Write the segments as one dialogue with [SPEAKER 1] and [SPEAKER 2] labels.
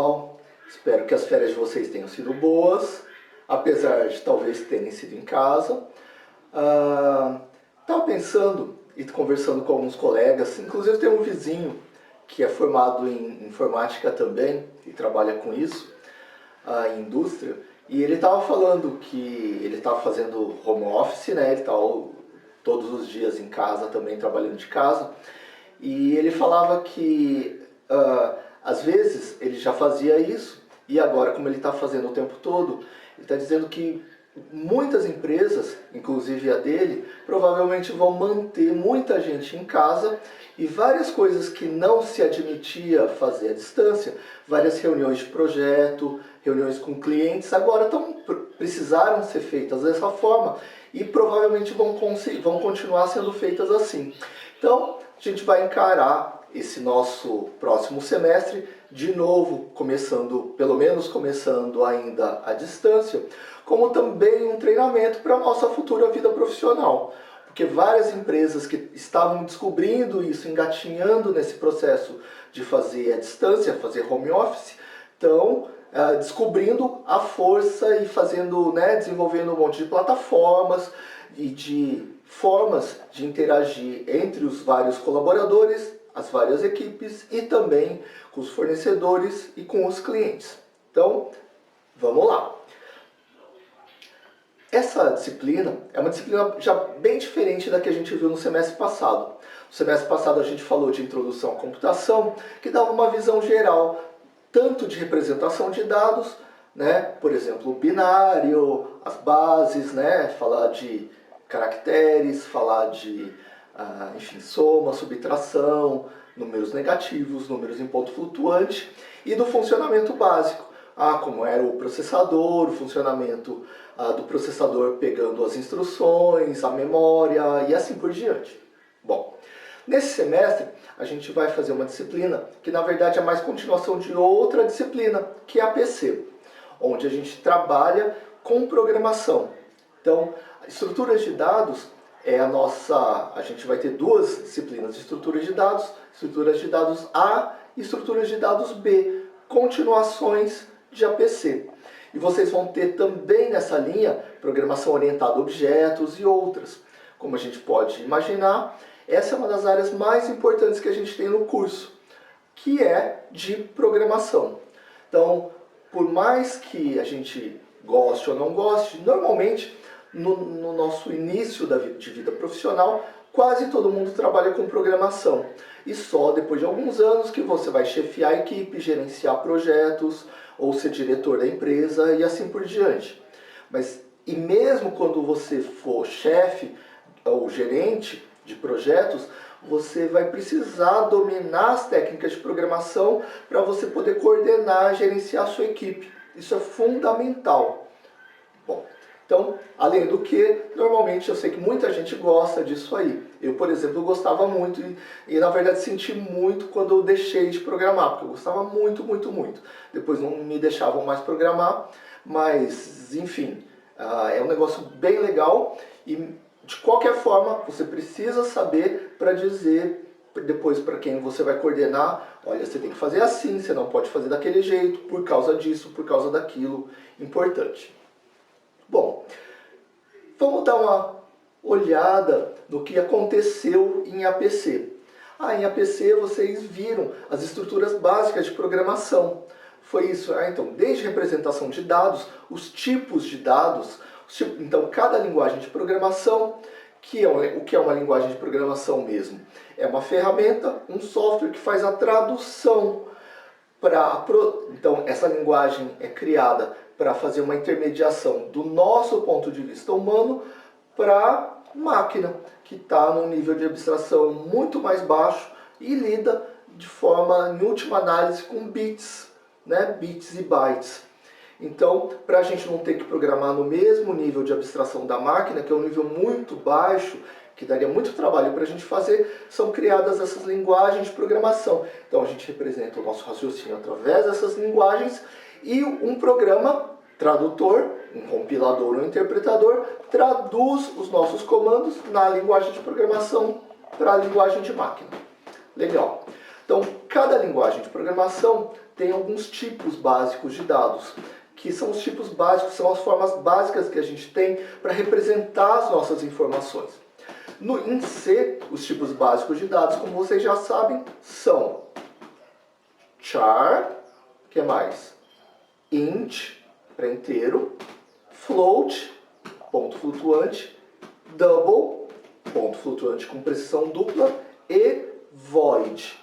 [SPEAKER 1] pessoal, espero que as férias de vocês tenham sido boas, apesar de talvez terem sido em casa. Estava pensando e conversando com alguns colegas, inclusive tem um vizinho que é formado em informática também e trabalha com isso, em indústria, e ele estava falando que ele estava fazendo home office, né? Ele estava todos os dias em casa também, trabalhando de casa, e ele falava que às vezes ele já fazia isso, e agora, como ele está fazendo o tempo todo, ele está dizendo que muitas empresas, inclusive a dele, provavelmente vão manter muita gente em casa e várias coisas que não se admitia fazer à distância, várias reuniões de projeto, reuniões com clientes, agora precisaram ser feitas dessa forma e provavelmente vão continuar sendo feitas assim. Então, a gente vai encarar esse nosso próximo semestre, de novo, pelo menos começando ainda à distância, como também um treinamento para a nossa futura vida profissional. Porque várias empresas que estavam descobrindo isso, engatinhando nesse processo de fazer à distância, fazer home office, estão descobrindo a força e desenvolvendo um monte de plataformas e de formas de interagir entre os vários colaboradores, as várias equipes e também com os fornecedores e com os clientes. Então, vamos lá. Essa disciplina é uma disciplina já bem diferente da que a gente viu no semestre passado. No semestre passado a gente falou de introdução à computação, que dava uma visão geral, tanto de representação de dados, por exemplo, o binário, as bases, falar de caracteres, falar de soma, subtração, números negativos, números em ponto flutuante, e do funcionamento básico, como era o processador, o funcionamento do processador pegando as instruções, a memória e assim por diante. Bom, nesse semestre a gente vai fazer uma disciplina que na verdade é mais continuação de outra disciplina, que é a PC, onde a gente trabalha com programação. Então, estruturas de dados a gente vai ter duas disciplinas de estruturas de dados A e estruturas de dados B, continuações de APC. E vocês vão ter também nessa linha programação orientada a objetos e outras. Como a gente pode imaginar, essa é uma das áreas mais importantes que a gente tem no curso, que é de programação. Então, por mais que a gente goste ou não goste, normalmente no nosso início de vida profissional, quase todo mundo trabalha com programação. E só depois de alguns anos que você vai chefiar a equipe, gerenciar projetos, ou ser diretor da empresa e assim por diante. E mesmo quando você for chefe ou gerente de projetos, você vai precisar dominar as técnicas de programação para você poder coordenar, gerenciar a sua equipe. Isso é fundamental. Bom, então, além do que, normalmente eu sei que muita gente gosta disso aí. Eu, por exemplo, gostava muito e na verdade senti muito quando eu deixei de programar, porque eu gostava muito, muito, muito. Depois não me deixavam mais programar, mas enfim, é um negócio bem legal e de qualquer forma você precisa saber para dizer depois para quem você vai coordenar, olha, você tem que fazer assim, você não pode fazer daquele jeito, por causa disso, por causa daquilo, importante. Bom, vamos dar uma olhada no que aconteceu em APC. Em APC vocês viram as estruturas básicas de programação. Foi isso, então, desde representação de dados, os tipos de dados, então cada linguagem de programação, o que é uma linguagem de programação mesmo? É uma ferramenta, um software que faz a tradução. Então, essa linguagem é criada para fazer uma intermediação do nosso ponto de vista humano para a máquina, que está num nível de abstração muito mais baixo e lida de forma, em última análise, com bits, bits e bytes. Então, para a gente não ter que programar no mesmo nível de abstração da máquina, que é um nível muito baixo, que daria muito trabalho para a gente fazer, são criadas essas linguagens de programação. Então a gente representa o nosso raciocínio através dessas linguagens e um programa tradutor, um compilador ou um interpretador, traduz os nossos comandos na linguagem de programação para a linguagem de máquina. Legal. Então, cada linguagem de programação tem alguns tipos básicos de dados, que são os tipos básicos, são as formas básicas que a gente tem para representar as nossas informações. Em C, os tipos básicos de dados, como vocês já sabem, são char, que mais? Int, para inteiro, float, ponto flutuante, double, ponto flutuante com precisão dupla, e void.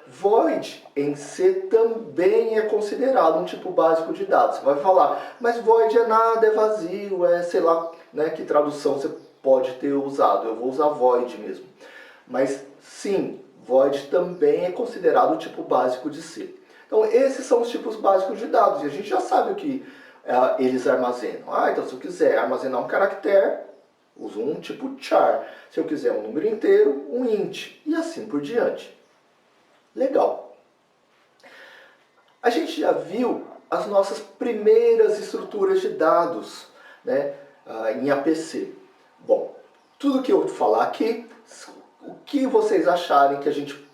[SPEAKER 1] Void em C também é considerado um tipo básico de dados. Você vai falar, mas void é nada, é vazio, é sei lá, né, que tradução você pode ter usado. Eu vou usar void mesmo. Mas sim, void também é considerado um tipo básico de C. Então esses são os tipos básicos de dados e a gente já sabe o que eles armazenam. Então se eu quiser armazenar um caractere, uso um tipo char. Se eu quiser um número inteiro, um int. E assim por diante. Legal. A gente já viu as nossas primeiras estruturas de dados, né, em APC. Bom, tudo que eu falar aqui, o que vocês acharem que a gente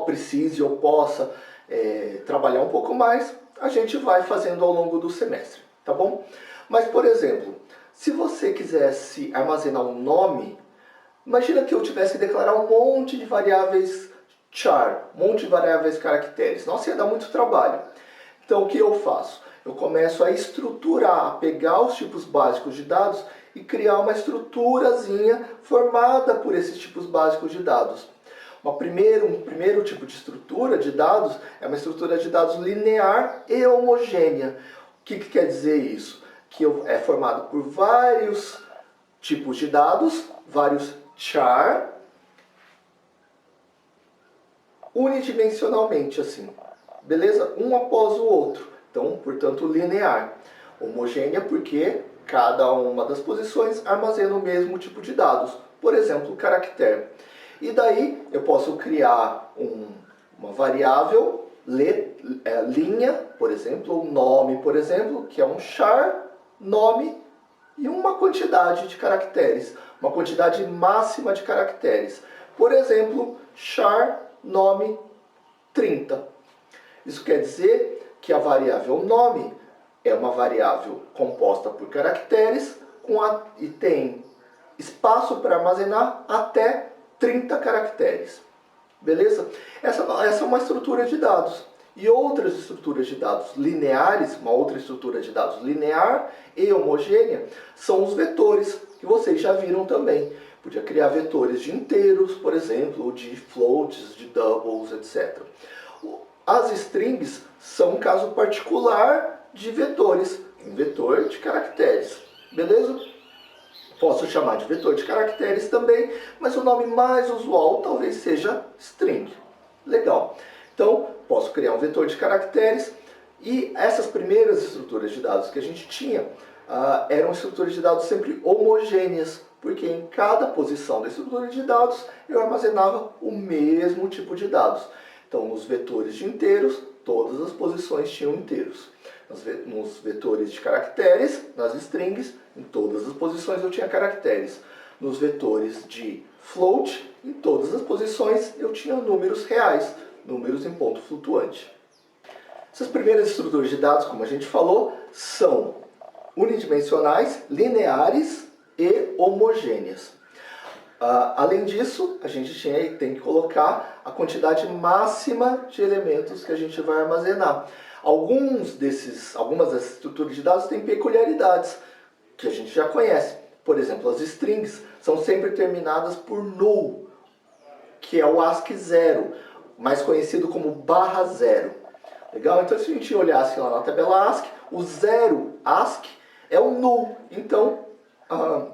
[SPEAKER 1] precise ou possa trabalhar um pouco mais, a gente vai fazendo ao longo do semestre, tá bom? Mas, por exemplo, se você quisesse armazenar um nome, imagina que eu tivesse que declarar um monte de variáveis char, um monte de variáveis caracteres. Nossa, ia dar muito trabalho. Então, o que eu faço? Eu começo a estruturar, a pegar os tipos básicos de dados e criar uma estruturazinha formada por esses tipos básicos de dados. Um primeiro tipo de estrutura de dados é uma estrutura de dados linear e homogênea. O que quer dizer isso? Que é formado por vários tipos de dados, vários char, unidimensionalmente assim, beleza? Um após o outro, então, portanto, linear. Homogênea porque cada uma das posições armazena o mesmo tipo de dados, por exemplo, o caractere. E daí eu posso criar uma variável, linha, por exemplo, ou nome, por exemplo, que é um char, nome, e uma quantidade de caracteres, uma quantidade máxima de caracteres. Por exemplo, char nome 30. Isso quer dizer que a variável nome é uma variável composta por caracteres e tem espaço para armazenar até 30 caracteres. Beleza? Essa é uma estrutura de dados. E outras estruturas de dados lineares, uma outra estrutura de dados linear e homogênea, são os vetores, que vocês já viram também. Podia criar vetores de inteiros, por exemplo, ou de floats, de doubles, etc. As strings são um caso particular de vetores, um vetor de caracteres. Beleza? Posso chamar de vetor de caracteres também, mas o nome mais usual talvez seja string. Legal. Então, posso criar um vetor de caracteres e essas primeiras estruturas de dados que a gente tinha eram estruturas de dados sempre homogêneas, porque em cada posição da estrutura de dados eu armazenava o mesmo tipo de dados. Então, nos vetores de inteiros, todas as posições tinham inteiros. Nos vetores de caracteres, nas strings, em todas as posições eu tinha caracteres. Nos vetores de float, em todas as posições eu tinha números reais, números em ponto flutuante. Essas primeiras estruturas de dados, como a gente falou, são unidimensionais, lineares e homogêneas. Além disso, a gente tem que colocar a quantidade máxima de elementos que a gente vai armazenar. Algumas dessas estruturas de dados têm peculiaridades que a gente já conhece. Por exemplo, as strings são sempre terminadas por null, que é o ASCII 0, mais conhecido como /0. Legal? Então, se a gente olhasse lá na tabela ASCII, o 0 ASCII é o null. Então,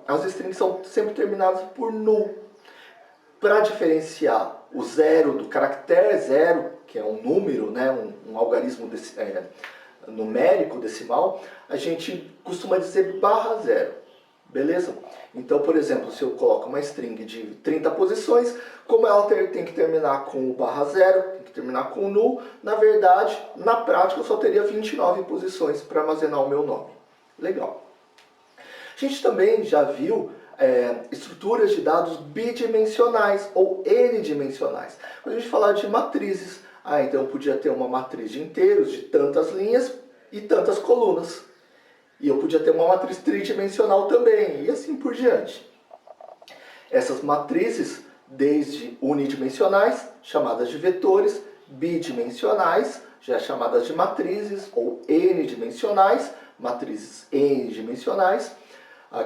[SPEAKER 1] as strings são sempre terminadas por null. Para diferenciar o zero do caractere zero, que é um número, né, um algarismo numérico decimal, a gente costuma dizer /0. Beleza? Então, por exemplo, se eu coloco uma string de 30 posições, como ela tem que terminar com o /0, tem que terminar com o null, na verdade, na prática, eu só teria 29 posições para armazenar o meu nome. Legal. A gente também já viu estruturas de dados bidimensionais ou n-dimensionais. Quando a gente fala de matrizes, Ah, então eu podia ter uma matriz de inteiros de tantas linhas e tantas colunas. E eu podia ter uma matriz tridimensional também, e assim por diante. Essas matrizes, desde unidimensionais, chamadas de vetores, bidimensionais, já chamadas de matrizes, ou n-dimensionais, matrizes n-dimensionais,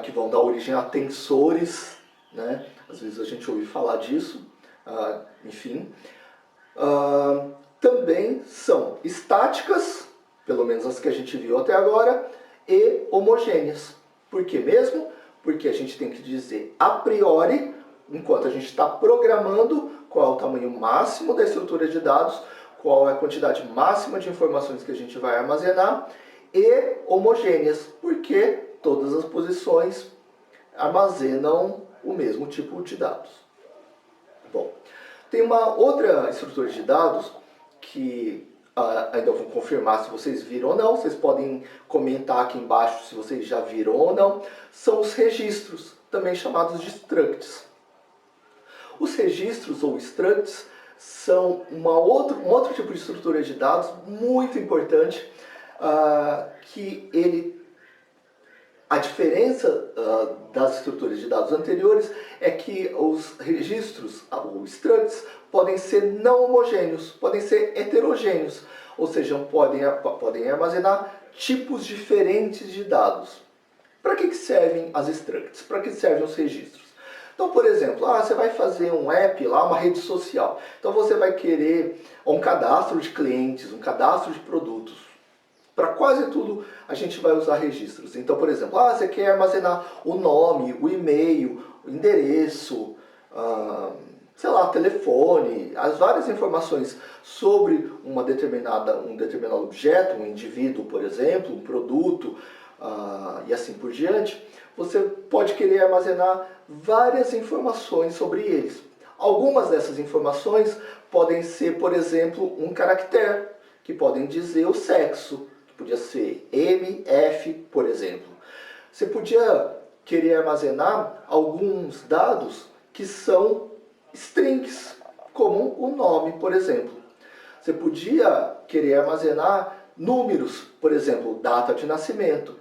[SPEAKER 1] que vão dar origem a tensores, né? Às vezes a gente ouve falar disso, enfim. Também são estáticas, pelo menos as que a gente viu até agora, e homogêneas. Por que mesmo? Porque a gente tem que dizer a priori, enquanto a gente está programando, qual é o tamanho máximo da estrutura de dados, qual é a quantidade máxima de informações que a gente vai armazenar, e homogêneas, porque todas as posições armazenam o mesmo tipo de dados. Bom, tem uma outra estrutura de dados que ainda vou confirmar se vocês viram ou não, vocês podem comentar aqui embaixo se vocês já viram ou não, são os registros, também chamados de structs. Os registros ou structs são um outro tipo de estrutura de dados muito importante, a diferença das estruturas de dados anteriores é que os registros, ou structs, podem ser não homogêneos, podem ser heterogêneos, ou seja, podem armazenar tipos diferentes de dados. Para que servem as structs? Para que servem os registros? Então, por exemplo, você vai fazer um app lá, uma rede social. Então você vai querer um cadastro de clientes, um cadastro de produtos. Para quase tudo a gente vai usar registros. Então, por exemplo, você quer armazenar o nome, o e-mail, o endereço, sei lá, telefone, as várias informações sobre um determinado objeto, um indivíduo, por exemplo, um produto, e assim por diante. Você pode querer armazenar várias informações sobre eles. Algumas dessas informações podem ser, por exemplo, um caractere, que podem dizer o sexo. Podia ser M, F, por exemplo. Você podia querer armazenar alguns dados que são strings, como o nome, por exemplo. Você podia querer armazenar números, por exemplo, data de nascimento,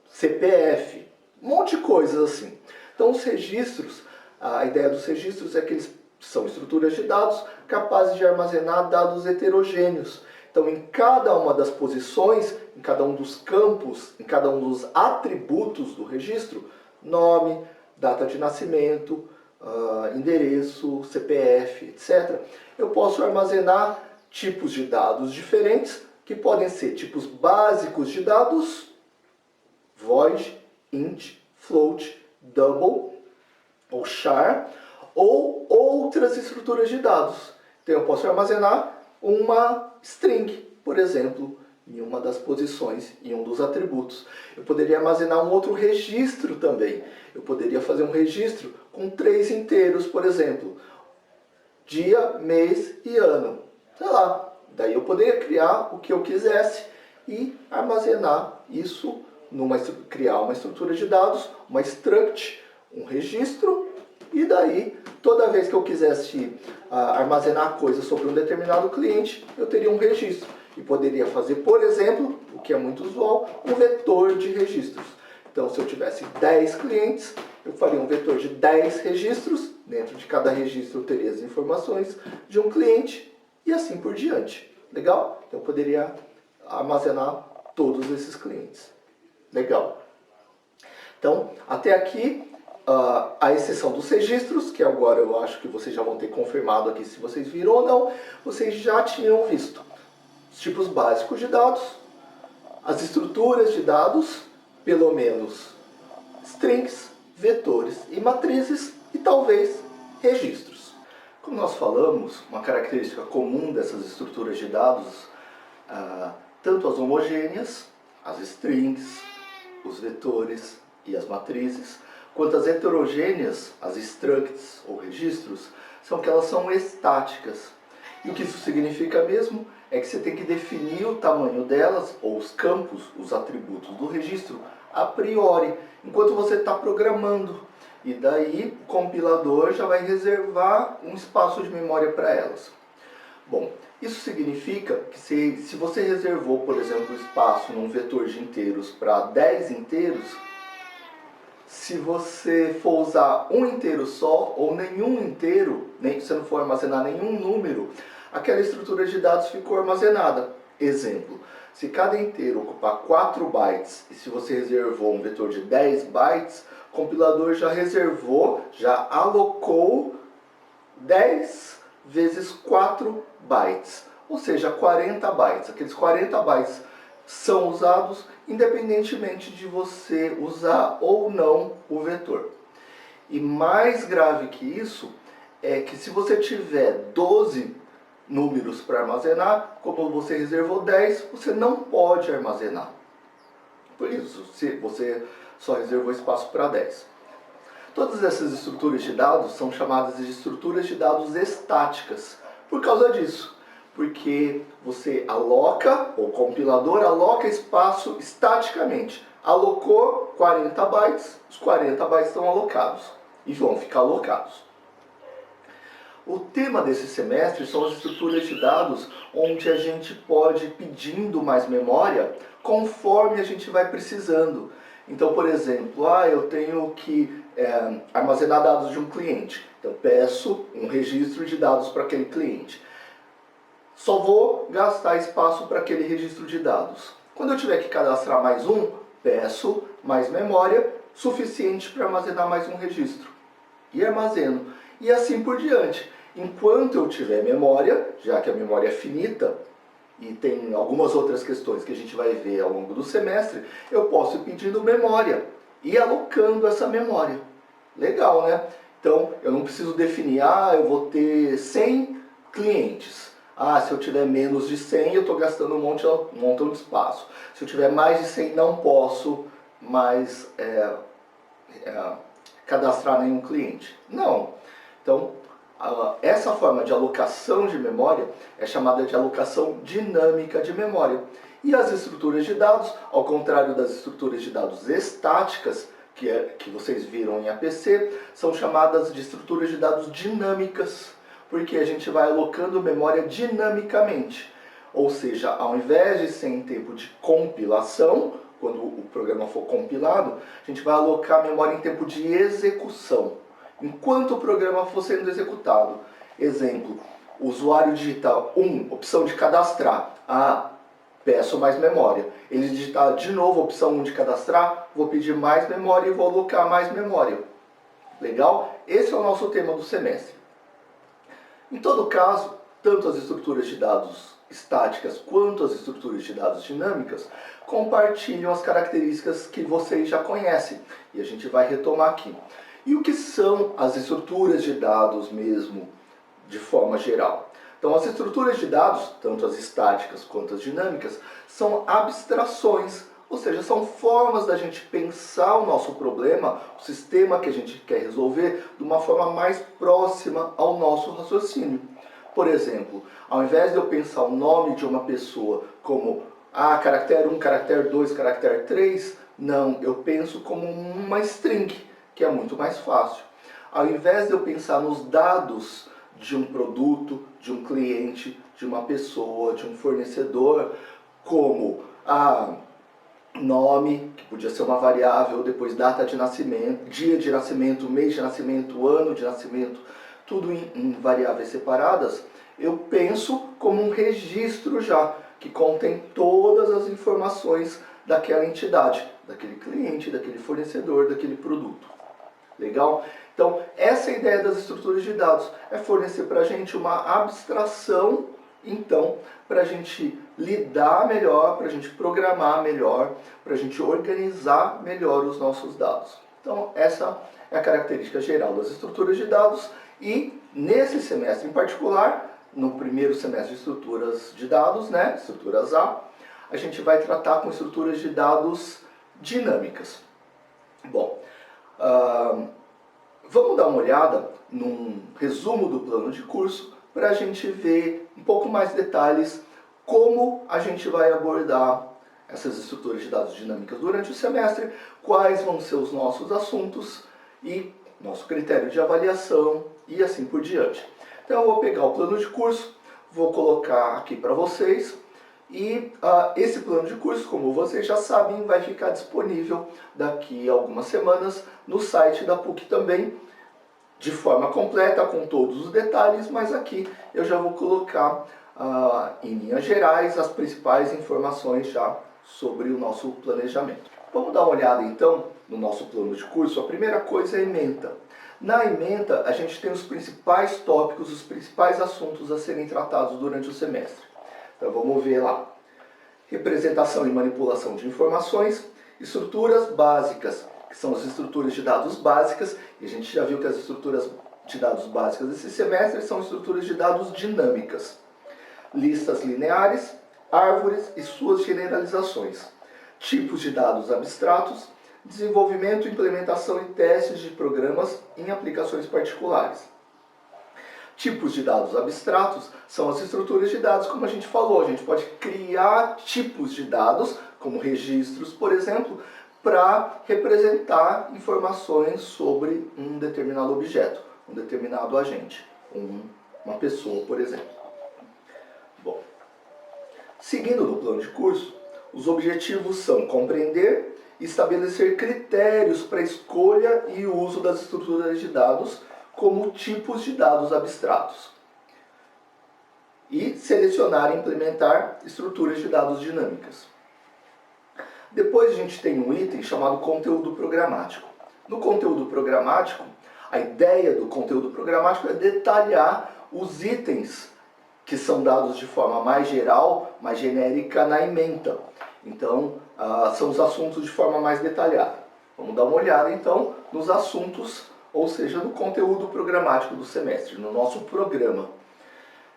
[SPEAKER 1] CPF, um monte de coisas assim. Então os registros, a ideia dos registros é que eles são estruturas de dados capazes de armazenar dados heterogêneos. Então, em cada uma das posições, em cada um dos campos, em cada um dos atributos do registro, nome, data de nascimento, endereço, CPF, etc., eu posso armazenar tipos de dados diferentes, que podem ser tipos básicos de dados, void, int, float, double, ou char, ou outras estruturas de dados. Então, eu posso armazenar uma string, por exemplo, em uma das posições, em um dos atributos. Eu poderia armazenar um outro registro também. Eu poderia fazer um registro com 3 inteiros, por exemplo, dia, mês e ano. Sei lá, daí eu poderia criar o que eu quisesse e armazenar isso, criar uma estrutura de dados, uma struct, um registro, e daí, toda vez que eu quisesse armazenar coisas sobre um determinado cliente, eu teria um registro. E poderia fazer, por exemplo, o que é muito usual, um vetor de registros. Então, se eu tivesse 10 clientes, eu faria um vetor de 10 registros. Dentro de cada registro eu teria as informações de um cliente e assim por diante. Legal? Então, eu poderia armazenar todos esses clientes. Legal. Então, até aqui, a exceção dos registros, que agora eu acho que vocês já vão ter confirmado aqui se vocês viram ou não, vocês já tinham visto os tipos básicos de dados, as estruturas de dados, pelo menos strings, vetores e matrizes, e talvez registros. Como nós falamos, uma característica comum dessas estruturas de dados, tanto as homogêneas, as strings, os vetores e as matrizes, quanto as heterogêneas, as structs ou registros, são que elas são estáticas. E o que isso significa mesmo é que você tem que definir o tamanho delas, ou os campos, os atributos do registro, a priori, enquanto você está programando. E daí o compilador já vai reservar um espaço de memória para elas. Bom, Isso significa que se você reservou, por exemplo, espaço num vetor de inteiros para 10 inteiros, se você for usar um inteiro só ou nenhum inteiro, nem você não for armazenar nenhum número, aquela estrutura de dados ficou armazenada. Exemplo, se cada inteiro ocupar 4 bytes e se você reservou um vetor de 10 bytes, o compilador já reservou, já alocou 10 vezes 4 bytes, ou seja, 40 bytes. Aqueles 40 bytes são usados independentemente de você usar ou não o vetor. E mais grave que isso é que se você tiver 12 números para armazenar, como você reservou 10, você não pode armazenar. Por isso, se você só reservou espaço para 10. Todas essas estruturas de dados são chamadas de estruturas de dados estáticas, por causa disso. Porque você aloca, o compilador aloca espaço estaticamente. Alocou 40 bytes, os 40 bytes estão alocados e vão ficar alocados. O tema desse semestre são as estruturas de dados onde a gente pode ir pedindo mais memória conforme a gente vai precisando. Então, por exemplo, eu tenho que armazenar dados de um cliente. Então, peço um registro de dados para aquele cliente. Só vou gastar espaço para aquele registro de dados. Quando eu tiver que cadastrar mais um, peço mais memória suficiente para armazenar mais um registro. E armazeno. E assim por diante. Enquanto eu tiver memória, já que a memória é finita, e tem algumas outras questões que a gente vai ver ao longo do semestre, eu posso ir pedindo memória e alocando essa memória. Legal, né? Então, eu não preciso definir, eu vou ter 100 clientes. Se eu tiver menos de 100, eu estou gastando um montão de espaço. Se eu tiver mais de 100, não posso mais cadastrar nenhum cliente. Não. Então, essa forma de alocação de memória é chamada de alocação dinâmica de memória. E as estruturas de dados, ao contrário das estruturas de dados estáticas, que vocês viram em APC, são chamadas de estruturas de dados dinâmicas, porque a gente vai alocando memória dinamicamente. Ou seja, ao invés de ser em tempo de compilação, quando o programa for compilado, a gente vai alocar memória em tempo de execução, enquanto o programa for sendo executado. Exemplo, o usuário digita opção de cadastrar. Peço mais memória. Ele digitar de novo a opção 1 de cadastrar, vou pedir mais memória e vou alocar mais memória. Legal? Esse é o nosso tema do semestre. Em todo caso, tanto as estruturas de dados estáticas quanto as estruturas de dados dinâmicas compartilham as características que vocês já conhecem. E a gente vai retomar aqui. E o que são as estruturas de dados mesmo, de forma geral? Então, as estruturas de dados, tanto as estáticas quanto as dinâmicas, são abstrações, ou seja, são formas da gente pensar o nosso problema, o sistema que a gente quer resolver, de uma forma mais próxima ao nosso raciocínio. Por exemplo, ao invés de eu pensar o nome de uma pessoa como caractere 1, caractere 2, caractere 3, não, eu penso como uma string, que é muito mais fácil. Ao invés de eu pensar nos dados de um produto, de um cliente, de uma pessoa, de um fornecedor, como nome, que podia ser uma variável, depois data de nascimento, dia de nascimento, mês de nascimento, ano de nascimento, tudo em variáveis separadas, eu penso como um registro já, que contém todas as informações daquela entidade, daquele cliente, daquele fornecedor, daquele produto. Legal? Então, essa é a ideia das estruturas de dados, é fornecer para a gente uma abstração, então, para a gente lidar melhor, para a gente programar melhor, para a gente organizar melhor os nossos dados. Então, essa é a característica geral das estruturas de dados e, nesse semestre em particular, no primeiro semestre de estruturas de dados, estruturas a gente vai tratar com estruturas de dados dinâmicas. Bom, vamos dar uma olhada num resumo do plano de curso para a gente ver um pouco mais detalhes como a gente vai abordar essas estruturas de dados dinâmicas durante o semestre, quais vão ser os nossos assuntos e nosso critério de avaliação e assim por diante. Então eu vou pegar o plano de curso, vou colocar aqui para vocês. E esse plano de curso, como vocês já sabem, vai ficar disponível daqui a algumas semanas no site da PUC também, de forma completa, com todos os detalhes, mas aqui eu já vou colocar em linhas gerais as principais informações já sobre o nosso planejamento. Vamos dar uma olhada então no nosso plano de curso. A primeira coisa é a ementa. Na ementa a gente tem os principais tópicos, os principais assuntos a serem tratados durante o semestre. Então vamos ver lá. Representação e manipulação de informações, estruturas básicas, que são as estruturas de dados básicas, e a gente já viu que as estruturas de dados básicas desse semestre são estruturas de dados dinâmicas. Listas lineares, árvores e suas generalizações. Tipos de dados abstratos, desenvolvimento, implementação e testes de programas em aplicações particulares. Tipos de dados abstratos são as estruturas de dados, como a gente falou. A gente pode criar tipos de dados, como registros, por exemplo, para representar informações sobre um determinado objeto, um determinado agente, uma pessoa, por exemplo. Bom, seguindo no plano de curso, os objetivos são compreender e estabelecer critérios para a escolha e uso das estruturas de dados como tipos de dados abstratos. E selecionar e implementar estruturas de dados dinâmicas. Depois a gente tem um item chamado conteúdo programático. No conteúdo programático, a ideia do conteúdo programático é detalhar os itens que são dados de forma mais geral, mais genérica na ementa. Então, são os assuntos de forma mais detalhada. Vamos dar uma olhada então nos assuntos, ou seja, no conteúdo programático do semestre, no nosso programa.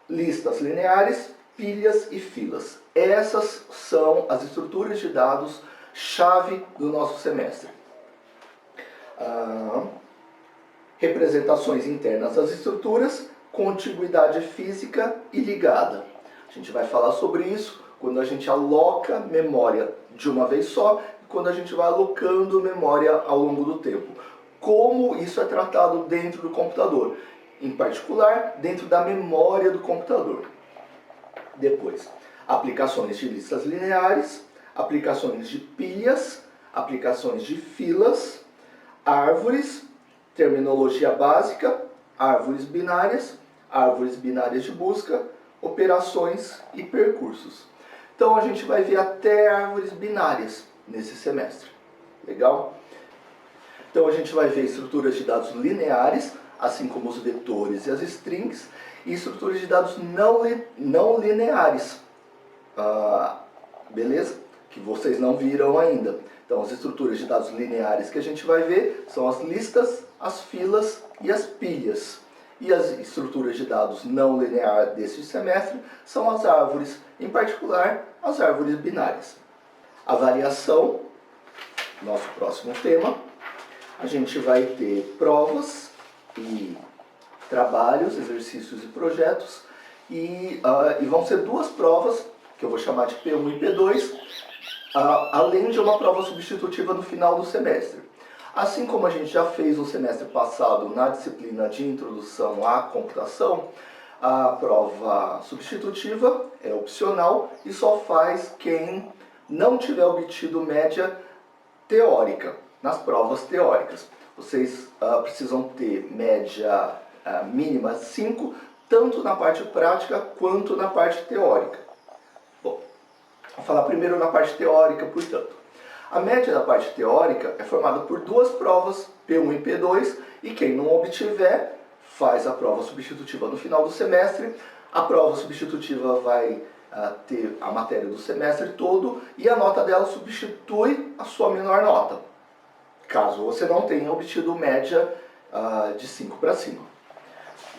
[SPEAKER 1] Listas lineares, pilhas e filas. Essas são as estruturas de dados chave do nosso semestre. Representações internas das estruturas, contiguidade física e ligada. A gente vai falar sobre isso quando a gente aloca memória de uma vez só e quando a gente vai alocando memória ao longo do tempo. Como isso é tratado dentro do computador, em particular dentro da memória do computador. Depois, aplicações de listas lineares, aplicações de pilhas, aplicações de filas, árvores, terminologia básica, árvores binárias de busca, operações e percursos. Então a gente vai ver até árvores binárias nesse semestre. Legal? Então a gente vai ver estruturas de dados lineares, assim como os vetores e as strings, e estruturas de dados não lineares. Beleza? Que vocês não viram ainda. Então as estruturas de dados lineares que a gente vai ver são as listas, as filas e as pilhas. E as estruturas de dados não lineares deste semestre são as árvores, em particular as árvores binárias. Avaliação, nosso próximo tema. A gente vai ter provas e trabalhos, exercícios e projetos, e vão ser duas provas, que eu vou chamar de P1 e P2, além de uma prova substitutiva no final do semestre. Assim como a gente já fez no semestre passado na disciplina de Introdução à Computação, a prova substitutiva é opcional e só faz quem não tiver obtido média teórica, nas provas teóricas. Vocês precisam ter média mínima 5, tanto na parte prática quanto na parte teórica. Bom, vou falar primeiro na parte teórica, portanto. A média da parte teórica é formada por duas provas, P1 e P2, e quem não obtiver faz a prova substitutiva no final do semestre. A prova substitutiva vai ter a matéria do semestre todo e a nota dela substitui a sua menor nota, caso você não tenha obtido média de 5 para cima.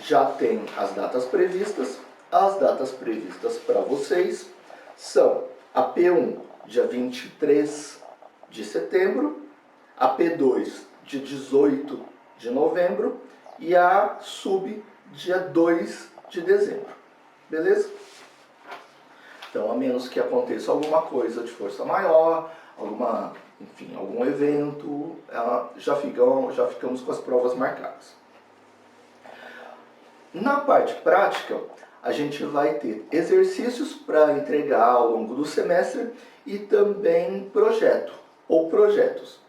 [SPEAKER 1] Já tem as datas previstas. As datas previstas para vocês são a P1, dia 23 de setembro, a P2, dia 18 de novembro e a Sub, dia 2 de dezembro. Beleza? Então, a menos que aconteça alguma coisa de força maior, algum evento, já ficamos com as provas marcadas. Na parte prática, a gente vai ter exercícios para entregar ao longo do semestre e também projeto ou projetos.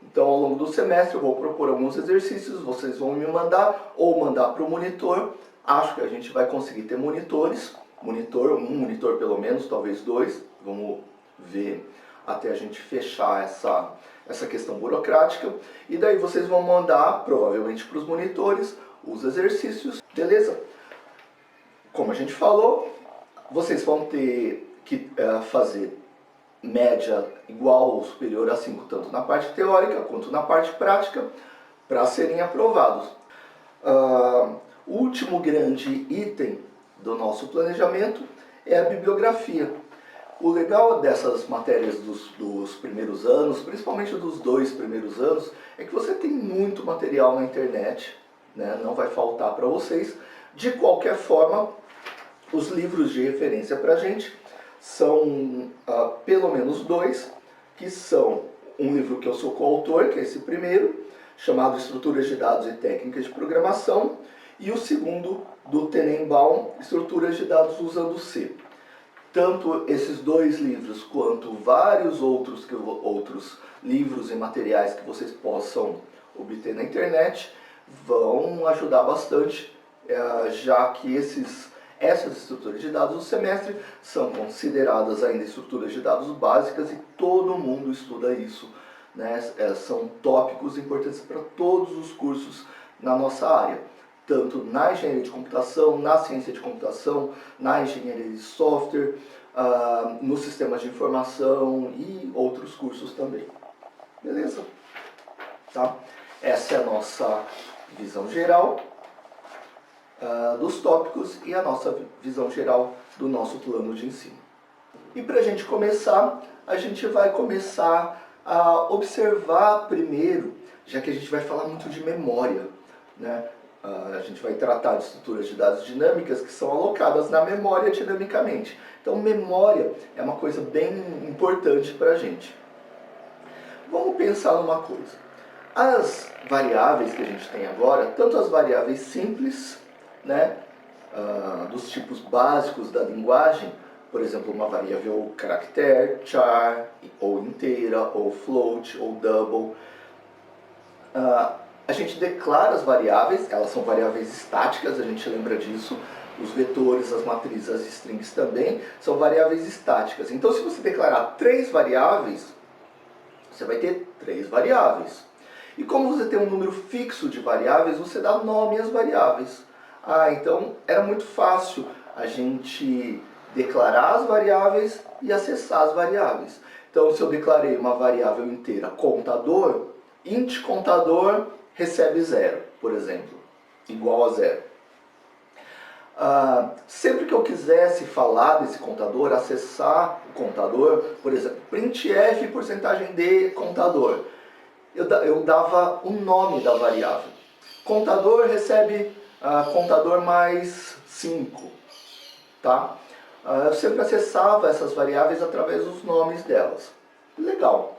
[SPEAKER 1] Então, ao longo do semestre, eu vou propor alguns exercícios, vocês vão me mandar ou mandar para o monitor. Acho que a gente vai conseguir ter monitores, um monitor pelo menos, talvez dois. Vamos ver até a gente fechar essa questão burocrática. E daí vocês vão mandar, provavelmente, para os monitores os exercícios, beleza? Como a gente falou, vocês vão ter que fazer média igual ou superior a 5, tanto na parte teórica quanto na parte prática, para serem aprovados. O último grande item do nosso planejamento é a bibliografia. O legal dessas matérias dos primeiros anos, principalmente dos 2 primeiros anos, é que você tem muito material na internet, né? Não vai faltar para vocês. De qualquer forma, os livros de referência para a gente são pelo menos 2, que são um livro que eu sou coautor, que é esse primeiro, chamado Estruturas de Dados e Técnicas de Programação, e o segundo, do Tenenbaum, Estruturas de Dados usando C. Tanto esses 2 livros, quanto vários outros livros e materiais que vocês possam obter na internet, vão ajudar bastante, já que essas estruturas de dados do semestre são consideradas ainda estruturas de dados básicas e todo mundo estuda isso, né? São tópicos importantes para todos os cursos na nossa área, tanto na engenharia de computação, na ciência de computação, na engenharia de software, nos sistemas de informação e outros cursos também. Beleza? Tá? Essa é a nossa visão geral dos tópicos e a nossa visão geral do nosso plano de ensino. E para a gente começar, a gente vai começar a observar primeiro, já que a gente vai falar muito de memória, né? A gente vai tratar de estruturas de dados dinâmicas que são alocadas na memória dinamicamente. Então, memória é uma coisa bem importante para a gente. Vamos pensar numa coisa. As variáveis que a gente tem agora, tanto as variáveis simples, né, dos tipos básicos da linguagem, por exemplo, uma variável caractere, char, ou inteira, ou float, ou double. A gente declara as variáveis, elas são variáveis estáticas, a gente lembra disso. Os vetores, as matrizes, as strings também são variáveis estáticas. Então, se você declarar 3 variáveis, você vai ter 3 variáveis. E como você tem um número fixo de variáveis, você dá nome às variáveis. Então era muito fácil a gente declarar as variáveis e acessar as variáveis. Então, se eu declarei uma variável inteira contador, int contador recebe 0, por exemplo, igual a 0. Sempre que eu quisesse falar desse contador, acessar o contador, por exemplo, printf porcentagem de contador, eu dava o nome da variável. Contador recebe contador mais 5, tá? Eu sempre acessava essas variáveis através dos nomes delas. Legal.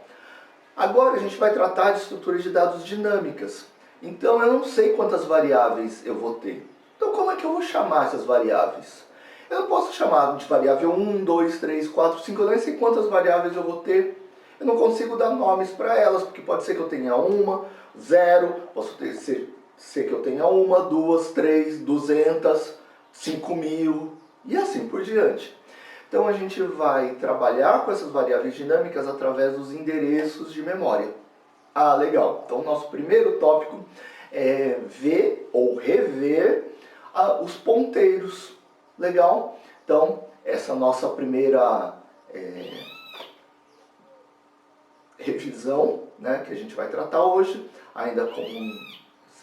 [SPEAKER 1] Agora a gente vai tratar de estruturas de dados dinâmicas. Então eu não sei quantas variáveis eu vou ter. Então como é que eu vou chamar essas variáveis? Eu não posso chamar de variável 1, 2, 3, 4, 5, eu nem sei quantas variáveis eu vou ter. Eu não consigo dar nomes para elas, porque pode ser que eu tenha 1, 0, ser que eu tenha 1, 2, 3, 200, 5.000 e assim por diante. Então a gente vai trabalhar com essas variáveis dinâmicas através dos endereços de memória. Legal. Então o nosso primeiro tópico é ver ou rever os ponteiros. Legal? Então essa nossa primeira revisão, né, que a gente vai tratar hoje, ainda com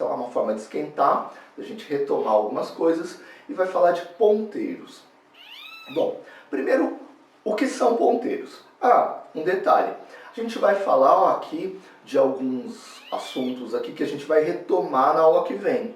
[SPEAKER 1] uma forma de esquentar, a gente retomar algumas coisas e vai falar de ponteiros. Bom, primeiro, o que são ponteiros? Um detalhe. A gente vai falar aqui de alguns assuntos aqui que a gente vai retomar na aula que vem,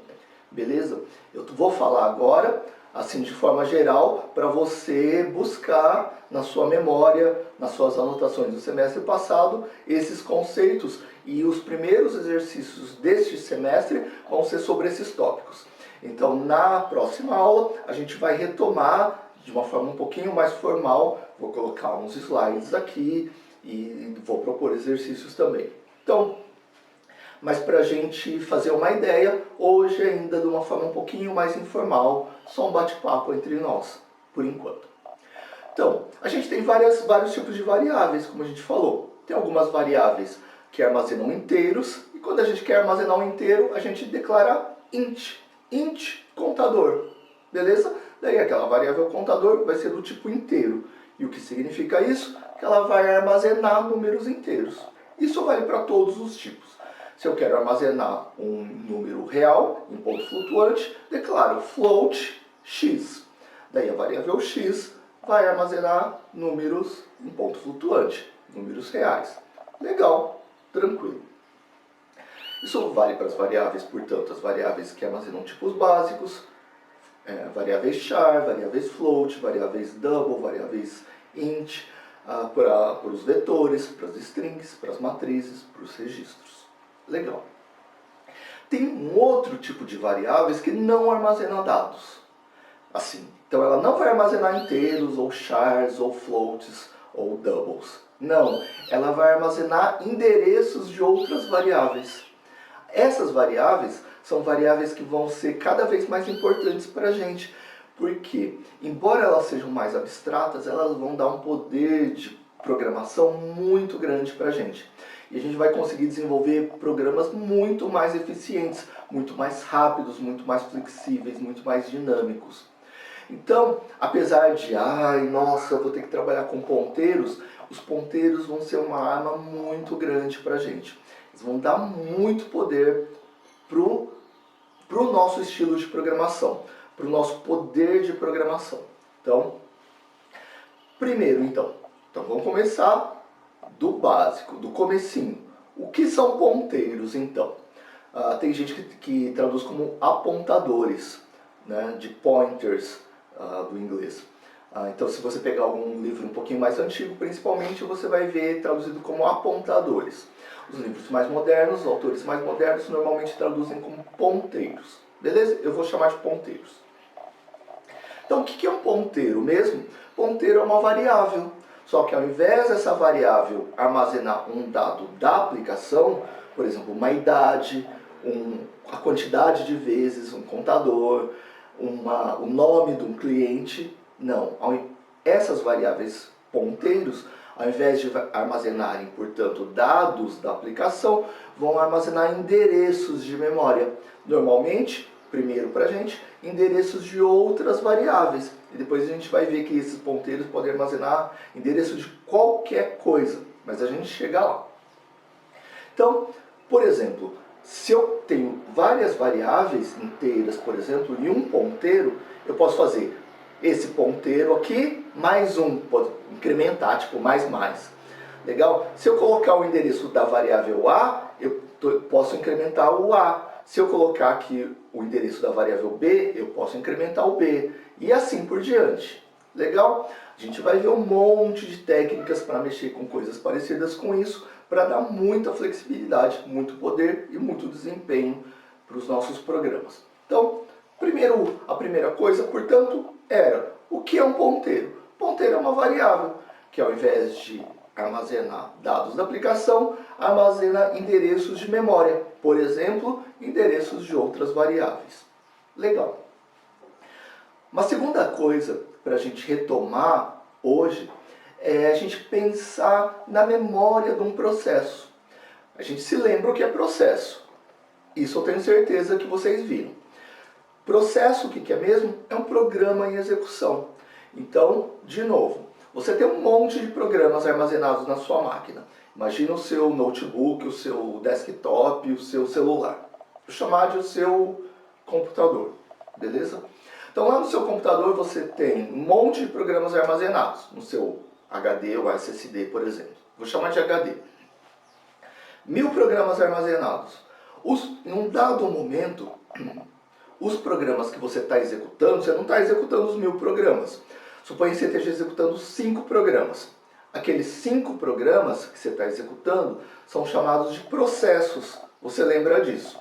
[SPEAKER 1] beleza? Eu vou falar agora, assim de forma geral, para você buscar na sua memória, nas suas anotações do semestre passado, esses conceitos, e os primeiros exercícios deste semestre vão ser sobre esses tópicos. Então, na próxima aula, a gente vai retomar de uma forma um pouquinho mais formal. Vou colocar uns slides aqui e vou propor exercícios também. Então, mas para a gente fazer uma ideia, hoje ainda de uma forma um pouquinho mais informal, só um bate-papo entre nós, por enquanto. Então, a gente tem vários tipos de variáveis, como a gente falou. Tem algumas variáveis que armazenam inteiros, e quando a gente quer armazenar um inteiro, a gente declara int. Int contador, beleza? Daí aquela variável contador vai ser do tipo inteiro. E o que significa isso? Que ela vai armazenar números inteiros. Isso vale para todos os tipos. Se eu quero armazenar um número real em ponto flutuante, declaro float x. Daí a variável x vai armazenar números em ponto flutuante, números reais. Legal, tranquilo. Isso vale para as variáveis, portanto, as variáveis que armazenam tipos básicos, variáveis char, variáveis float, variáveis double, variáveis int, para os vetores, para as strings, para as matrizes, para os registros. Legal. Tem um outro tipo de variáveis que não armazena dados. Assim, então ela não vai armazenar inteiros, ou chars, ou floats, ou doubles. Não, ela vai armazenar endereços de outras variáveis. Essas variáveis são variáveis que vão ser cada vez mais importantes para a gente, porque, embora elas sejam mais abstratas, elas vão dar um poder de programação muito grande para a gente. E a gente vai conseguir desenvolver programas muito mais eficientes, muito mais rápidos, muito mais flexíveis, muito mais dinâmicos. Então, apesar de, nossa, eu vou ter que trabalhar com ponteiros, os ponteiros vão ser uma arma muito grande para a gente. Eles vão dar muito poder pro nosso estilo de programação, pro nosso poder de programação. Então, primeiro, então vamos começar do básico, do comecinho. O que são ponteiros, então? Tem gente que traduz como apontadores, né, de pointers, do inglês. Então, se você pegar algum livro um pouquinho mais antigo, principalmente, você vai ver traduzido como apontadores. Os livros mais modernos, os autores mais modernos, normalmente traduzem como ponteiros. Beleza? Eu vou chamar de ponteiros. Então, o que é um ponteiro mesmo? Ponteiro é uma variável. Só que ao invés dessa variável armazenar um dado da aplicação, por exemplo, uma idade, a quantidade de vezes, um contador, o nome de um cliente, não. Essas variáveis ponteiros, ao invés de armazenarem, portanto, dados da aplicação, vão armazenar endereços de memória. Normalmente, primeiro para a gente, endereços de outras variáveis. E depois a gente vai ver que esses ponteiros podem armazenar endereços de qualquer coisa. Mas a gente chega lá. Então, por exemplo, se eu tenho várias variáveis inteiras, por exemplo, em um ponteiro, eu posso fazer esse ponteiro aqui, mais um, pode incrementar, tipo mais. Legal? Se eu colocar o endereço da variável A, eu posso incrementar o A. Se eu colocar aqui o endereço da variável B, eu posso incrementar o B. E assim por diante. Legal? A gente vai ver um monte de técnicas para mexer com coisas parecidas com isso, para dar muita flexibilidade, muito poder e muito desempenho para os nossos programas. Então, a primeira coisa, portanto, era o que é um ponteiro? Ponteiro é uma variável que, ao invés de armazenar dados da aplicação, armazena endereços de memória, por exemplo, endereços de outras variáveis. Legal. Uma segunda coisa para a gente retomar hoje é a gente pensar na memória de um processo. A gente se lembra o que é processo. Isso eu tenho certeza que vocês viram. Processo, o que é mesmo? É um programa em execução. Então, de novo, você tem um monte de programas armazenados na sua máquina. Imagina o seu notebook, o seu desktop, o seu celular. Vou chamar de o seu computador, beleza? Então lá no seu computador você tem um monte de programas armazenados. No seu HD ou SSD, por exemplo. Vou chamar de HD. 1000 programas armazenados. Em um dado momento, os programas que você está executando, você não está executando os 1000 programas. Suponha que você esteja executando 5 programas. Aqueles 5 programas que você está executando são chamados de processos. Você lembra disso?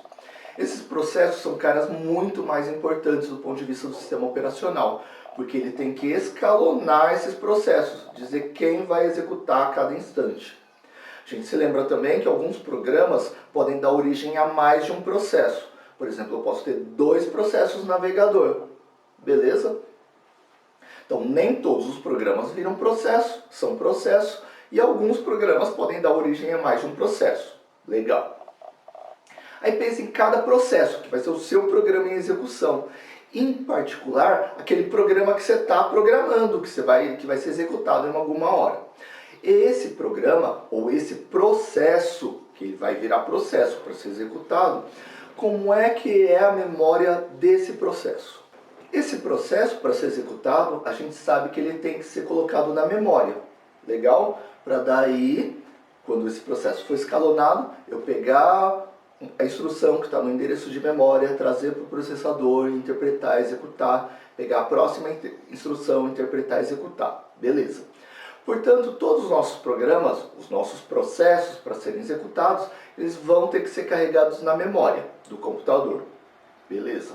[SPEAKER 1] Esses processos são caras muito mais importantes do ponto de vista do sistema operacional, porque ele tem que escalonar esses processos, dizer quem vai executar a cada instante. A gente se lembra também que alguns programas podem dar origem a mais de um processo. Por exemplo, eu posso ter 2 processos navegador, beleza? Então, nem todos os programas viram processo, são processo, e alguns programas podem dar origem a mais de um processo. Legal. Aí pense em cada processo, que vai ser o seu programa em execução. Em particular, aquele programa que você está programando, que vai ser executado em alguma hora. Esse programa, ou esse processo, que vai virar processo para ser executado, como é que é a memória desse processo? Esse processo, para ser executado, a gente sabe que ele tem que ser colocado na memória. Legal? Para daí, quando esse processo for escalonado, eu pegar a instrução que está no endereço de memória, trazer para o processador, interpretar, executar, pegar a próxima instrução, interpretar, executar. Beleza. Portanto, todos os nossos programas, os nossos processos para serem executados, eles vão ter que ser carregados na memória do computador. Beleza.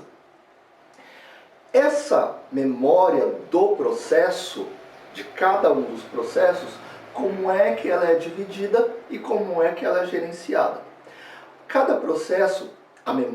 [SPEAKER 1] Essa memória do processo, de cada um dos processos, como é que ela é dividida e como é que ela é gerenciada. Cada processo,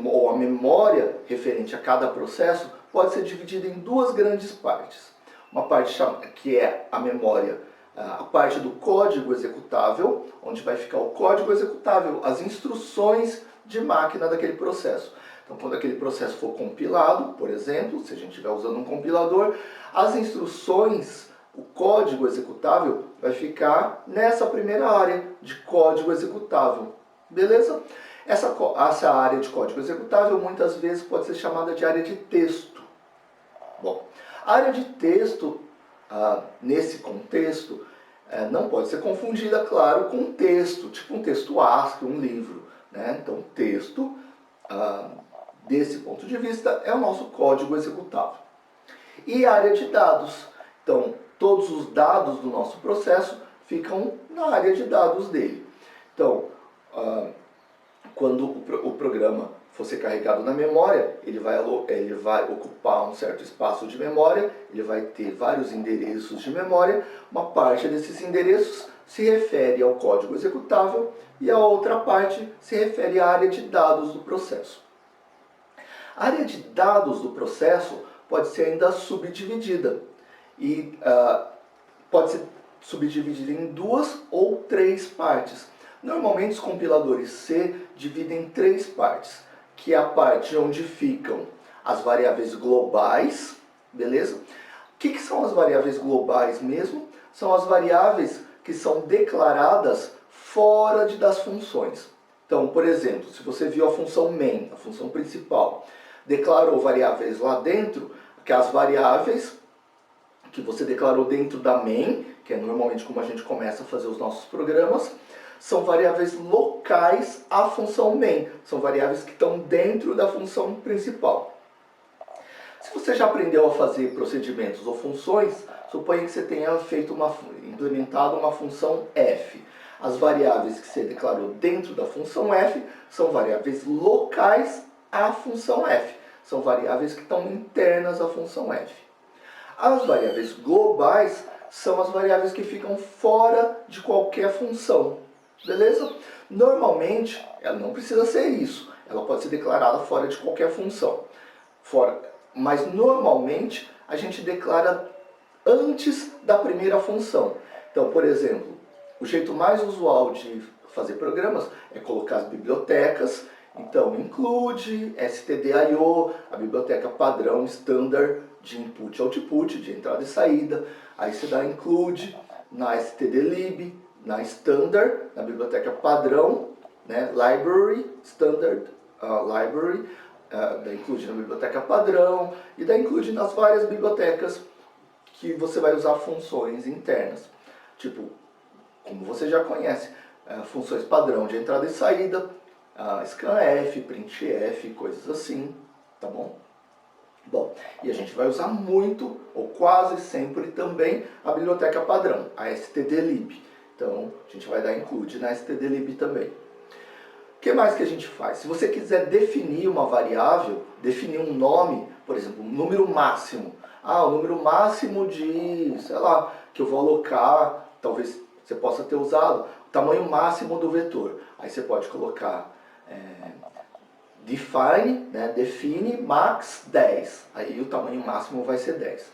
[SPEAKER 1] ou a memória referente a cada processo, pode ser dividida em 2 grandes partes. Uma parte que é a memória, a parte do código executável, onde vai ficar o código executável, as instruções de máquina daquele processo. Então, quando aquele processo for compilado, por exemplo, se a gente estiver usando um compilador, as instruções, o código executável vai ficar nessa primeira área de código executável. Beleza? Essa área de código executável muitas vezes pode ser chamada de área de texto. Bom, a área de texto, nesse contexto, não pode ser confundida, claro, com texto, tipo um texto ASCII, um livro, né? Então, texto, desse ponto de vista, é o nosso código executável. E a área de dados. Então, todos os dados do nosso processo ficam na área de dados dele. Então, quando o programa for ser carregado na memória, ele vai ocupar um certo espaço de memória, ele vai ter vários endereços de memória, uma parte desses endereços se refere ao código executável e a outra parte se refere à área de dados do processo. A área de dados do processo pode ser ainda subdividida e pode ser subdividida em 2 ou 3 partes. Normalmente os compiladores C dividem em 3 partes, que é a parte onde ficam as variáveis globais, beleza? O que são as variáveis globais mesmo? São as variáveis que são declaradas fora das funções. Então, por exemplo, se você viu a função main, a função principal, declarou variáveis lá dentro, que as variáveis que você declarou dentro da main, que é normalmente como a gente começa a fazer os nossos programas, são variáveis locais à função main, são variáveis que estão dentro da função principal. Se você já aprendeu a fazer procedimentos ou funções, suponha que você tenha implementado uma função f. As variáveis que você declarou dentro da função f são variáveis locais à função f, são variáveis que estão internas à função f. As variáveis globais são as variáveis que ficam fora de qualquer função. Beleza? Normalmente, ela não precisa ser isso. Ela pode ser declarada fora de qualquer função. Mas normalmente, a gente declara antes da primeira função. Então, por exemplo, o jeito mais usual de fazer programas é colocar as bibliotecas. Então, include, stdio, a biblioteca padrão standard de input e output, de entrada e saída. Aí você dá include na stdlib, na standard, na biblioteca padrão, né, library, standard library, da include na biblioteca padrão e da include nas várias bibliotecas que você vai usar funções internas. Tipo, como você já conhece, funções padrão de entrada e saída, scanf, printf, coisas assim, tá bom? Bom, e a gente vai usar muito, ou quase sempre também, a biblioteca padrão, a stdlib. Então, a gente vai dar include na stdlib também. O que mais que a gente faz? Se você quiser definir uma variável, definir um nome, por exemplo, um número máximo. Ah, o número máximo de, sei lá, que eu vou alocar, talvez você possa ter usado, o tamanho máximo do vetor. Aí você pode colocar define, né, define max 10. Aí o tamanho máximo vai ser 10.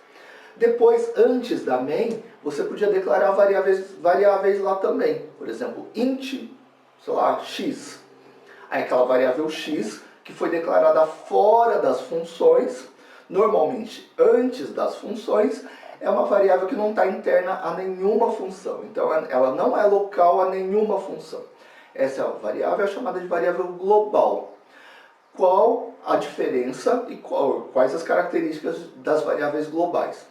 [SPEAKER 1] Depois, antes da main, você podia declarar variáveis lá também. Por exemplo, int, sei lá, x. Aí aquela variável x que foi declarada fora das funções, normalmente antes das funções, é uma variável que não está interna a nenhuma função. Então ela não é local a nenhuma função. Essa variável é chamada de variável global. Qual a diferença e quais as características das variáveis globais?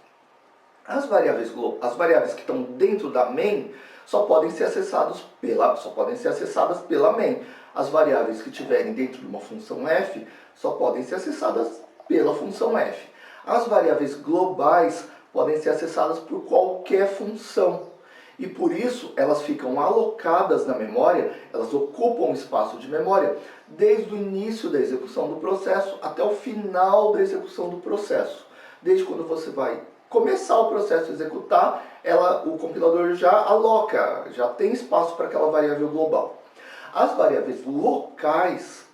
[SPEAKER 1] As variáveis que estão dentro da main só podem ser acessadas pela main. As variáveis que estiverem dentro de uma função f só podem ser acessadas pela função f. As variáveis globais podem ser acessadas por qualquer função. E por isso elas ficam alocadas na memória, elas ocupam espaço de memória desde o início da execução do processo até o final da execução do processo. Desde quando você vai começar o processo a executar, o compilador já aloca, já tem espaço para aquela variável global. As variáveis locais,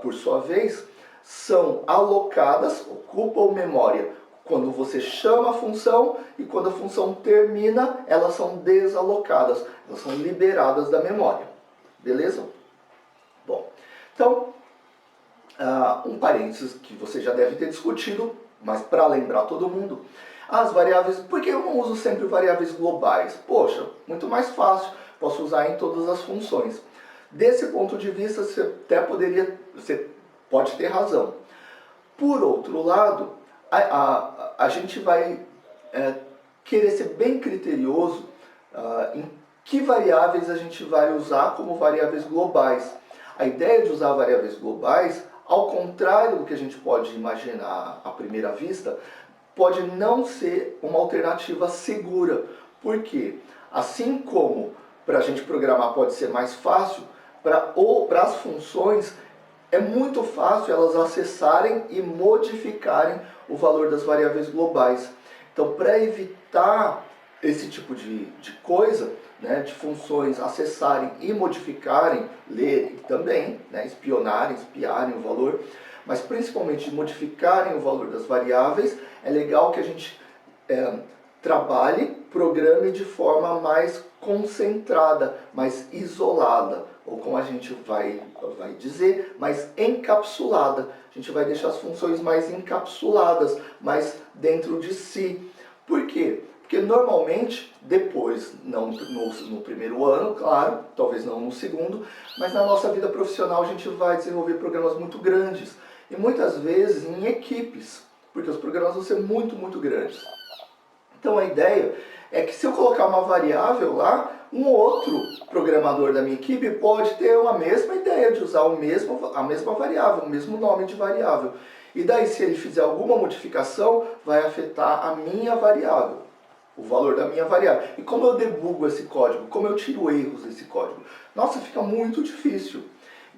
[SPEAKER 1] por sua vez, são alocadas, ocupam memória quando você chama a função e quando a função termina, elas são desalocadas, elas são liberadas da memória. Beleza? Bom, então, um parênteses que você já deve ter discutido, mas para lembrar todo mundo, as variáveis, por que eu não uso sempre variáveis globais? Poxa, muito mais fácil, posso usar em todas as funções. Desse ponto de vista, você pode ter razão. Por outro lado, a gente vai querer ser bem criterioso em que variáveis a gente vai usar como variáveis globais. A ideia de usar variáveis globais, ao contrário do que a gente pode imaginar à primeira vista, pode não ser uma alternativa segura. Por quê? Assim como para a gente programar pode ser mais fácil, para as funções é muito fácil elas acessarem e modificarem o valor das variáveis globais. Então, para evitar esse tipo de coisa, né, de funções acessarem e modificarem, lerem também, né, espionarem, espiarem o valor, mas principalmente de modificarem o valor das variáveis, é legal que a gente trabalhe, programe de forma mais concentrada, mais isolada, ou como a gente vai dizer, mais encapsulada. A gente vai deixar as funções mais encapsuladas, mais dentro de si. Por quê? Porque normalmente, depois, não no primeiro ano, claro, talvez não no segundo, mas na nossa vida profissional a gente vai desenvolver programas muito grandes. E muitas vezes em equipes, porque os programas vão ser muito, muito grandes. Então a ideia é que se eu colocar uma variável lá, um outro programador da minha equipe pode ter a mesma ideia de usar a mesma variável, o mesmo nome de variável. E daí, se ele fizer alguma modificação, vai afetar a minha variável, o valor da minha variável. E como eu debugo esse código? Como eu tiro erros desse código? Nossa, fica muito difícil.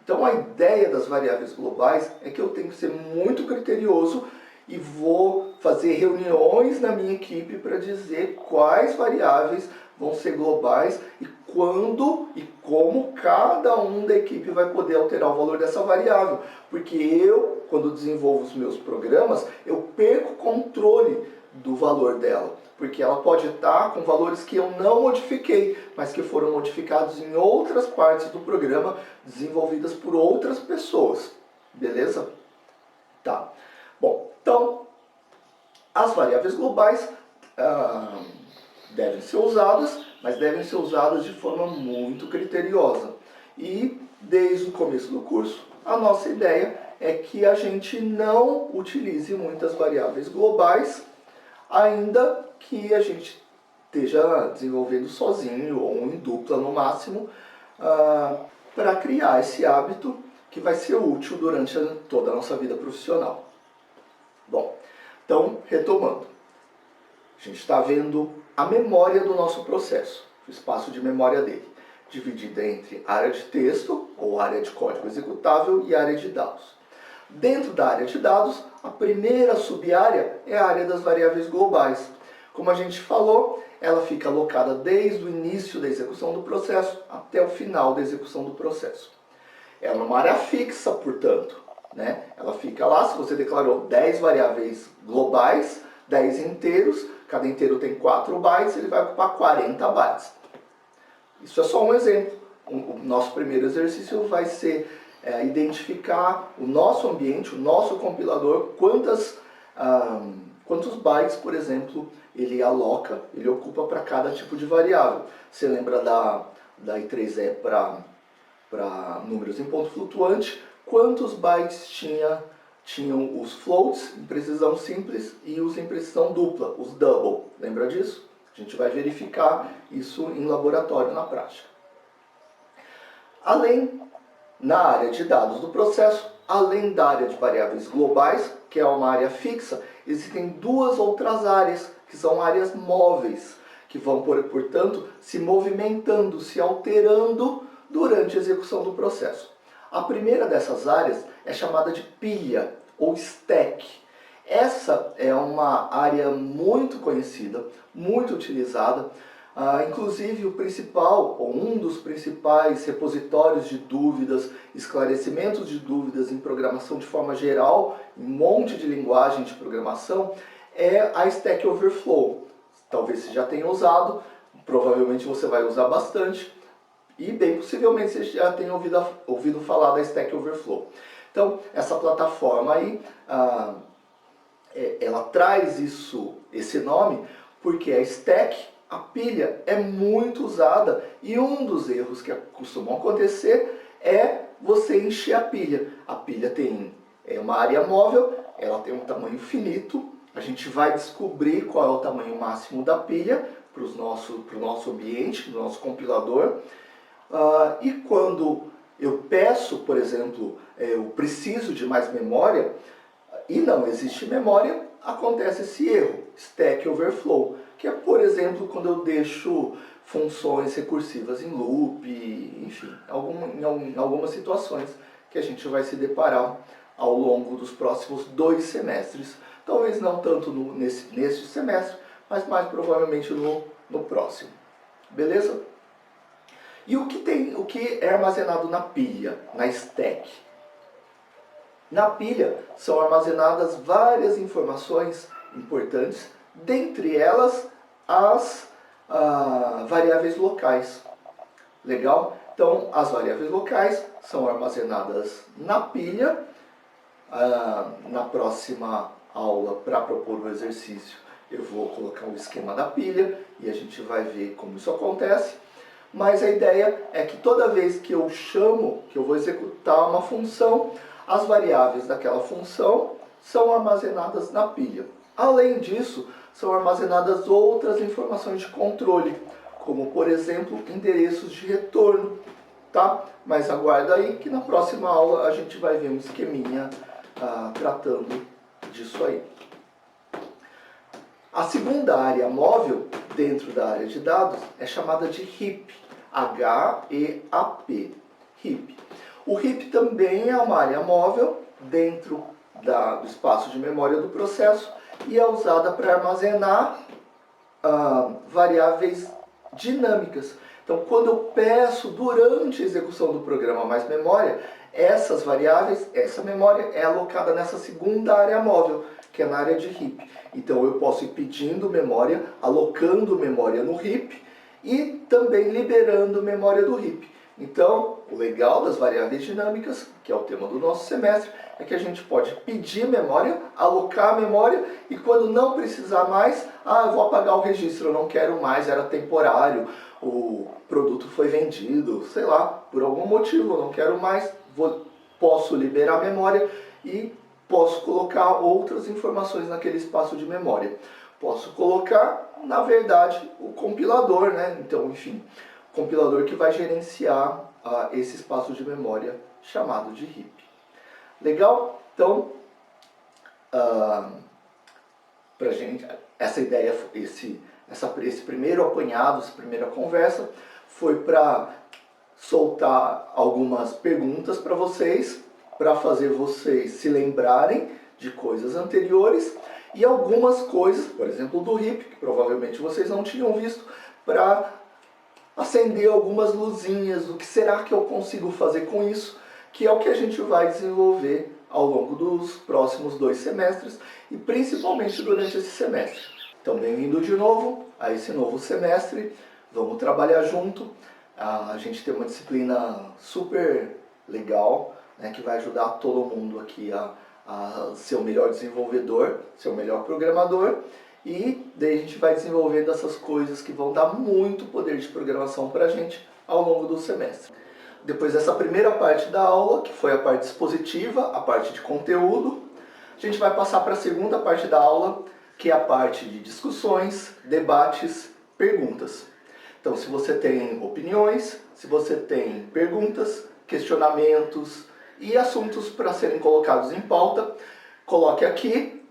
[SPEAKER 1] Então a ideia das variáveis globais é que eu tenho que ser muito criterioso e vou fazer reuniões na minha equipe para dizer quais variáveis vão ser globais e quando e como cada um da equipe vai poder alterar o valor dessa variável. Porque eu, quando desenvolvo os meus programas, eu perco o controle do valor dela. Porque ela pode estar com valores que eu não modifiquei, mas que foram modificados em outras partes do programa, desenvolvidas por outras pessoas. Beleza? Tá. Bom, então, as variáveis globais devem ser usadas, mas devem ser usadas de forma muito criteriosa. E, desde o começo do curso, a nossa ideia é que a gente não utilize muitas variáveis globais, ainda que a gente esteja desenvolvendo sozinho ou em dupla no máximo, para criar esse hábito que vai ser útil durante toda a nossa vida profissional. Bom, então, retomando, a gente está vendo a memória do nosso processo, o espaço de memória dele. dividida entre área de texto, ou área de código executável, e área de dados. Dentro da área de dados, a primeira sub-área é a área das variáveis globais. Como a gente falou, ela fica alocada desde o início da execução do processo até o final da execução do processo. É uma área fixa, portanto, né? Ela fica lá, se você declarou 10 variáveis globais, 10 inteiros, cada inteiro tem 4 bytes, ele vai ocupar 40 bytes. Isso é só um exemplo. O nosso primeiro exercício vai ser identificar o nosso ambiente, o nosso compilador, quantos bytes, por exemplo, ele aloca, ele ocupa para cada tipo de variável. Você lembra da I3E para números em ponto flutuante? Quantos bytes tinham os floats em precisão simples e os em precisão dupla, os double? Lembra disso? A gente vai verificar isso em laboratório na prática. Na área de dados do processo, além da área de variáveis globais, que é uma área fixa, existem duas outras áreas, que são áreas móveis, que vão, portanto, se movimentando, se alterando durante a execução do processo. A primeira dessas áreas é chamada de pilha, ou stack. Essa é uma área muito conhecida, muito utilizada. Inclusive o principal, ou um dos principais repositórios de dúvidas, esclarecimentos de dúvidas em programação de forma geral, em um monte de linguagem de programação, é a Stack Overflow. Talvez você já tenha usado, provavelmente você vai usar bastante, e bem possivelmente você já tenha ouvido falar da Stack Overflow. Então, essa plataforma aí, ela traz esse nome porque a stack, a pilha, é muito usada e um dos erros que costumam acontecer é você encher a pilha. A pilha é uma área móvel, ela tem um tamanho finito, a gente vai descobrir qual é o tamanho máximo da pilha para o nosso ambiente, do nosso compilador. E quando eu peço, por exemplo, eu preciso de mais memória e não existe memória, acontece esse erro, Stack Overflow, que é, por exemplo, quando eu deixo funções recursivas em loop, enfim, em algumas situações que a gente vai se deparar ao longo dos próximos 2 semestres. Talvez não tanto neste semestre, mas mais provavelmente no próximo. Beleza? E o que é armazenado na pilha, na stack? Na pilha são armazenadas várias informações importantes, dentre elas as variáveis locais. Legal? Então, as variáveis locais são armazenadas na pilha. Na próxima aula, para propor o exercício, eu vou colocar o esquema da pilha e a gente vai ver como isso acontece. Mas a ideia é que toda vez que eu vou executar uma função, as variáveis daquela função são armazenadas na pilha. Além disso, são armazenadas outras informações de controle, como, por exemplo, endereços de retorno. Tá? Mas aguarda aí que na próxima aula a gente vai ver um esqueminha tratando disso aí. A segunda área móvel dentro da área de dados é chamada de heap, H-E-A-P, heap. O heap também é uma área móvel dentro do espaço de memória do processo e é usada para armazenar variáveis dinâmicas. Então, quando eu peço durante a execução do programa mais memória, essas variáveis, essa memória é alocada nessa segunda área móvel, que é na área de heap. Então, eu posso ir pedindo memória, alocando memória no heap e também liberando memória do heap. Então, o legal das variáveis dinâmicas, que é o tema do nosso semestre, é que a gente pode pedir memória, alocar a memória e quando não precisar mais, eu vou apagar o registro, eu não quero mais, era temporário, o produto foi vendido, sei lá, por algum motivo, eu não quero mais, posso liberar a memória e posso colocar outras informações naquele espaço de memória. Posso colocar, na verdade, o compilador, né? Então, enfim, o compilador que vai gerenciar esse espaço de memória chamado de heap. Legal? Então, pra gente, essa ideia, esse primeiro apanhado, essa primeira conversa, foi para soltar algumas perguntas para vocês se lembrarem de coisas anteriores e algumas coisas, por exemplo, do HIP, que provavelmente vocês não tinham visto, para acender algumas luzinhas. O que será que eu consigo fazer com isso? Que é o que a gente vai desenvolver ao longo dos próximos 2 semestres e principalmente durante esse semestre. Então, bem-vindo de novo a esse novo semestre. Vamos trabalhar junto. A gente tem uma disciplina super legal, né, que vai ajudar todo mundo aqui a ser o melhor desenvolvedor, ser o melhor programador. E daí a gente vai desenvolvendo essas coisas que vão dar muito poder de programação para a gente ao longo do semestre. Depois dessa primeira parte da aula, que foi a parte expositiva, a parte de conteúdo, a gente vai passar para a segunda parte da aula, que é a parte de discussões, debates, perguntas. Então, se você tem opiniões, se você tem perguntas, questionamentos e assuntos para serem colocados em pauta, coloque aqui,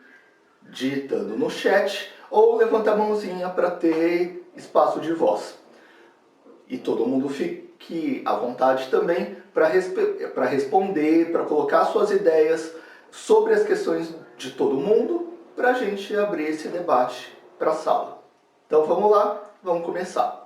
[SPEAKER 1] digitando no chat, ou levanta a mãozinha para ter espaço de voz. E todo mundo fique à vontade também para responder, para colocar suas ideias sobre as questões de todo mundo, para a gente abrir esse debate para a sala. Então vamos lá, vamos começar.